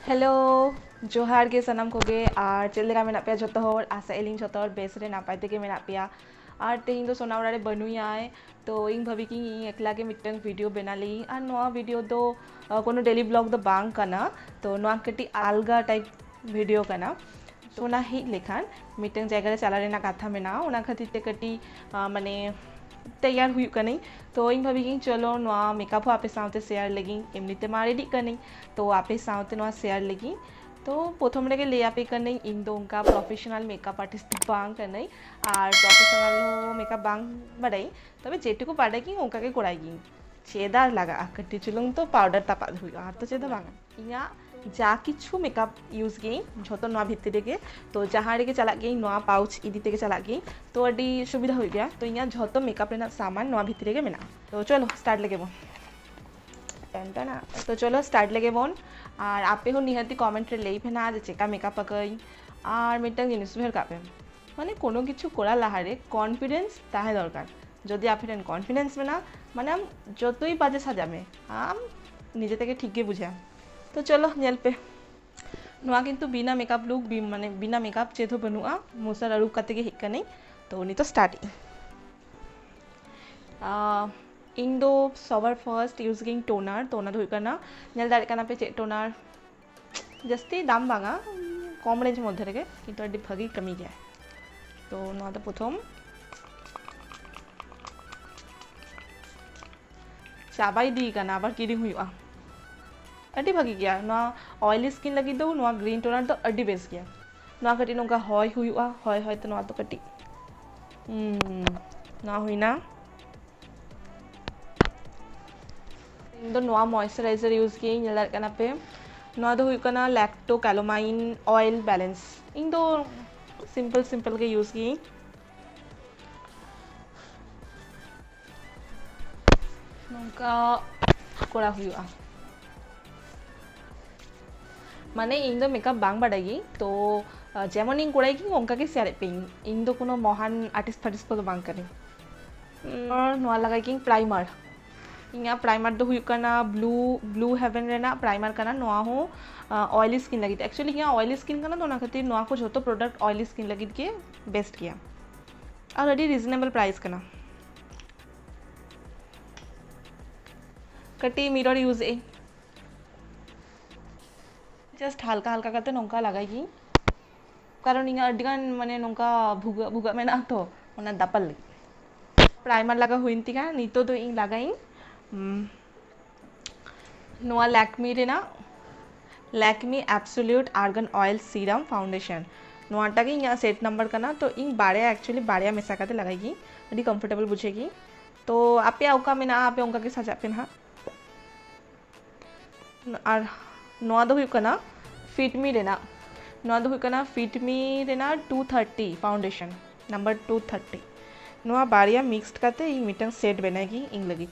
hello जोहार गे सनम को गे और चेक लेगा मेना पे जो हर आशा एलिंग जो हर बेस रे नापाय तेगे मेना पेया और तेहिं दो सोना ओड़ा रे बनुयाय तो इन भाभी कि एकला गे मिटन वीडियो बना ली और नोआ वीडियो दो कोनो डेली ब्लॉग दो बांग कना तो नोआ कटी आलगा टाइप वीडियो कना तो ना ही लेखान मिटन जगह रे चला रेना कथा मेना ओना खातिर ते कटी माने तैयार हुई कनी तो इन भाभी कि चलो नोआ मेकअप हो आपे साउते शेयर लगी एमनीते मा रेडी कनी तो आपे साउते नोआ शेयर लगी तो प्रथम रेगे ले आपे कनी इन दो उनका प्रोफेशनल मेकअप आर्टिस्ट बांग कनी और प्रोफेशनल मेकअप बांग बड़ाई तबे जेटुकु बाड़ाई कि ओंका के कोड़ाई गी चेदार लगा कटी चुलुंग तो पाउडर तापा हुई और तो चेदा बांग इया जा किछु मेकअप यूज गई झोतो नोआ भितरे गे तो जहाँ रेगे चला गई नोआ पाउच इदी तेगे चला गई तो अडी सुविधा हो गया तो इया झोतो मेकअप रेना सामान नोआ भितरे गे मेना तो चलो स्टार्ट लगे बोन ना तो चलो स्टार्ट लगे बोन और आपे हो निहाती कमेंट रे लेई फेना जे चेका मेकअप अकई और मिटन जिनिस भेर कापे माने कोनो किछु कोरा लाहारे कॉन्फिडेंस ताहे दरकार जदि आपे कॉन्फिडेंस मेना माने हम जतई बाजे साजामे हम निजे तेगे ठीक गे बुझा तो चलो नेल पे नोआ किंतु बिना मेकअप लुक माने बिना मेकअप चेदो बनुआ मुसर अरूप काते गे हिक कने तो उनी तो स्टार्ट इन दो सवर फर्स्ट यूजिंग टोनर हुई करना नेल दारे कना पे चे टोनर जस्ती दाम बांगा कम रेंज मध्य रेगे किंतु अडी भागी कमी गया तो नोआ तो प्रथम चाबाई दी कना आबार किरिंग हुआ अड़ी भागी गया ना ऑयली स्किन लगी दो ना ग्रीन टोनर तो अड़ी बेस गया ना कटी नोका हॉय हुआ हॉय तो ना तो कटी ना हुई ना इन दो नोआ मॉइस्चराइजर यूज किए नेलर कना पे नोआ दो हुई कना लैक्टो कैलोमाइन ऑयल बैलेंस इन दो सिंपल के यूज किए नोका कोड़ा हुआ माने इन दो मेकअप बांग बाड़ाई तो जेमन इन कोड़ाई की ओंका के शेयर पे इन दो कोनो महान आर्टिस्ट फार्टिस्ट को बांग करे और नोआ लगाई की प्राइमर इना प्राइमर दो हुई करना ब्लू हेवन रेना प्राइमर करना नोआ हो ऑयली स्किन लगी एक्चुअली यहाँ ऑयली स्किन करना तो ना खातिर नोआ को जो तो प्रोडक्ट ऑयली स्किन लगी के बेस्ट किया और अड़ी रिजनेबल प्राइस करना कटी मिरर यूज ए जस्ट हल्का हल्का करते नौका लगाई कारण इन अडिगान माने नौका भुगा भुगा में ना तो उना दापल लगी प्राइमर लगा हुई थी का नीतो तो इन लगाई नोआ लैक्मी रे ना Lakme absolute argan oil serum foundation नोआटा की यहाँ सेट नंबर का ना तो इन बाड़िया एक्चुअली बाड़िया मेसा करते लगाएगी अभी कंफर्टेबल बुझेगी तो आपे औका में ना आपे उनका के साथ पे ना और नोआ दो हुई कना फिट मी रेना नोआ दो हुई कना फिट मी रेना 230 फाउंडेशन नंबर 230 नोआ बारिया मिक्स्ड करते इन मिटन सेट बनाएगी इन लगी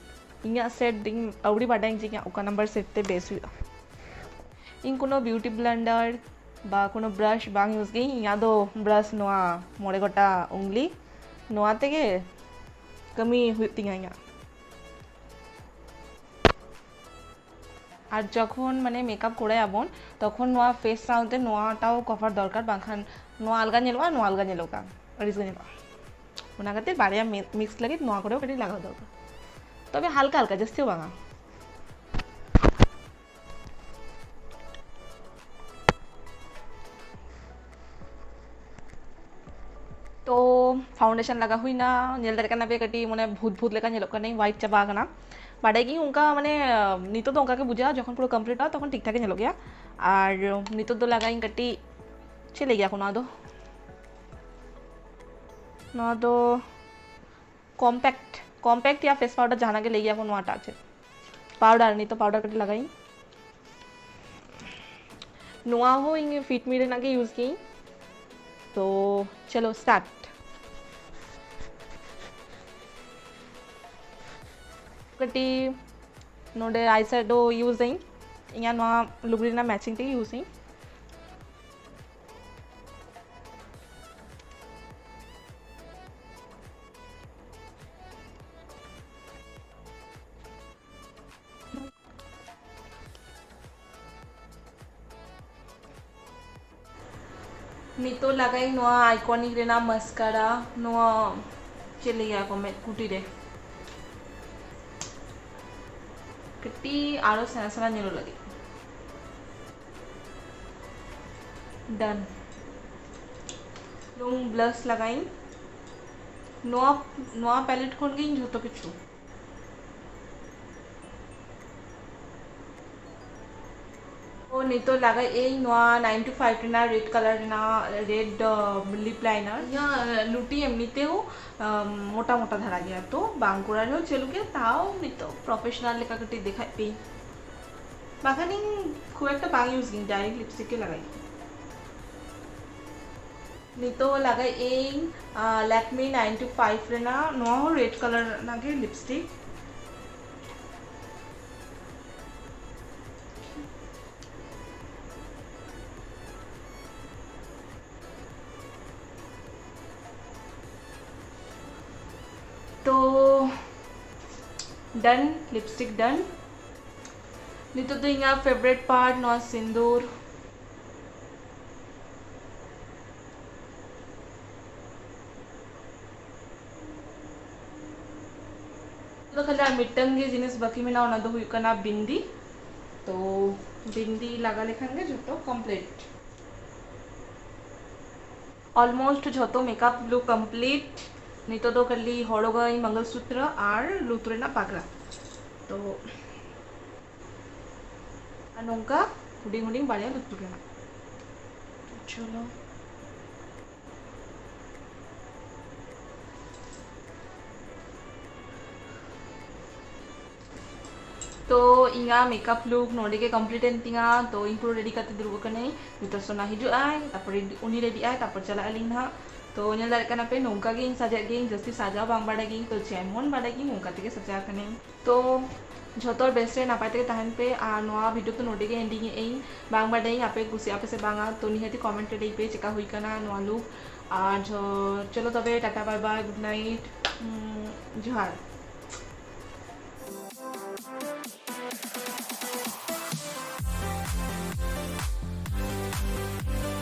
इना सेट इन अवड़ी बाडाई जी ओका नंबर सेट ते बेस हुआ इन कोनो ब्यूटी ब्लेंडर बा कोनो ब्रश बांग यूज गई इना दो ब्रश नोआ मोड़े गोटा उंगली नोआ तेगे कमी हुई तिंगा इना और जखन माने मेकअप करे आबन तखन नोआ फेस साउते नोआटाओ कभार दरकार बाखान नोआ अलगा नेलवा नोआ अलगा नेलोका अरिस नेलवा ओना खातिर बारिया मिक्स लगे नोआ करेओ कटी लागा दरकार तबे हल्का हल्का जस्तिओ बांगा तो फाउंडेशन लगा हुई ना नेल दारे कना पे कटी माने भूत भूत लेका नेलो कने व्हाइट चाबा कना बाड़ाई की उनका माने नितो तो उनका के बुझा जखन पूरा कंप्लीट आ तखन ठीक ठाक नेलो गया और नितो तो लगाई कटी चले गया कोना दो कॉम्पैक्ट या फेस पाउडर जहाँ के ले गया कोनो आटा আছে पाउडर नहीं तो पाउडर कटी लगाई नोआ हो इन फिट मी रेना के यूज की तो चलो स्टार्ट कटी नोडे आई शेडो यूज इन नोआ लुगड़ी ना मैचिंग ते यूज नितो लगाई नोआ आइकॉनिक रेना मस्कारा नोआ चले गया को मैं कुटी रे कटी आरो सेना सेना नेलो लगे डन लुंग ब्लश लगाई नोआ नोआ पैलेट खोल गई झोतो किछु ओ नितो लगा ए नोआ 9 to 5 रेना रेड कलर ना रेड लिप लाइनर या लुटी एमनीते हो मोटा मोटा धरा गया तो बांग कोरानो चलू के ताओ नितो प्रोफेशनल लेका कटी देखाय पे बाखानी खूब एक बांग यूज की डायरेक्ट लिपस्टिक के लगाई नितो लगाई ए लैक्मे 9 to 5 रेना नोआ रेड कलर ना के लिपस्टिक तो डन लिपस्टिक डन नहीं तो यहाँ फेवरेट पार्ट नॉट सिंदूर तो खाली मिट्टन के जिनिस बाकी में ना दो हुई बिंदी तो बिंदी लगा लेखान गे जो कंप्लीट ऑलमोस्ट जो मेकअप लुक कंप्लीट नितो तो खाली हड़गाई मंगलसूत्र और लुतुरेना पागड़ा तो नौका हुडिंग हुडिंग बाड़िया लुतुरेना चलो तो इंगा मेकअप लुक नोडे के कंप्लीट एंतिंगा तो इन पूरा रेडी करते दुर्गो कने नितो सोना हिजु आय तापर उनी रेडी आय तापर चला अलिंग ना तो ᱧᱮᱞ ᱫᱟᱲᱮᱭᱟᱜ ᱠᱟᱱᱟ ᱯᱮ ᱱᱚᱝᱠᱟ ᱜᱮᱧ ᱥᱟᱡᱟᱜ ᱜᱮᱧ ᱡᱟᱹᱥᱛᱤ ᱥᱟᱡᱟᱣ ᱵᱟᱝ ᱵᱟᱲᱟᱭ ᱜᱮᱧ ᱛᱚ ᱡᱮᱢᱚᱱ ᱵᱟᱲᱟᱭ ᱜᱮᱧ ᱱᱚᱝᱠᱟ ᱛᱮᱜᱮ ᱥᱟᱡᱟᱣ ᱠᱟᱹᱱᱟᱹᱧ ᱛᱚ ᱡᱷᱚᱛᱚ ᱵᱮᱥ ᱨᱮ ᱱᱟᱯᱟᱭ ᱛᱮᱜᱮ ᱛᱟᱦᱮᱱ ᱯᱮ ᱟᱨ ᱱᱚᱣᱟ ᱵᱷᱤᱰᱤᱭᱳ ᱫᱚ ᱱᱚᱰᱮ ᱜᱮ ᱮᱱᱰᱤᱝ ᱮᱜ ᱟᱹᱧ ᱵᱟᱝ ᱵᱟᱰᱟᱭᱟᱹᱧ ᱟᱯᱮ ᱠᱩᱥᱤᱭᱟᱜ ᱟᱯᱮ ᱥᱮ ᱵᱟᱝᱟ ᱛᱚ ᱱᱤᱦᱟᱹᱛᱤ ᱠᱚᱢᱮᱱᱴ ᱨᱮ ᱞᱟᱹᱭ ᱯᱮ ᱪᱮᱠᱟ ᱦᱩᱭ ᱠᱟᱱᱟ ᱱᱚᱣᱟ ᱞᱩᱠ ᱟᱨ चलो तबे tata bye bye good night जोहार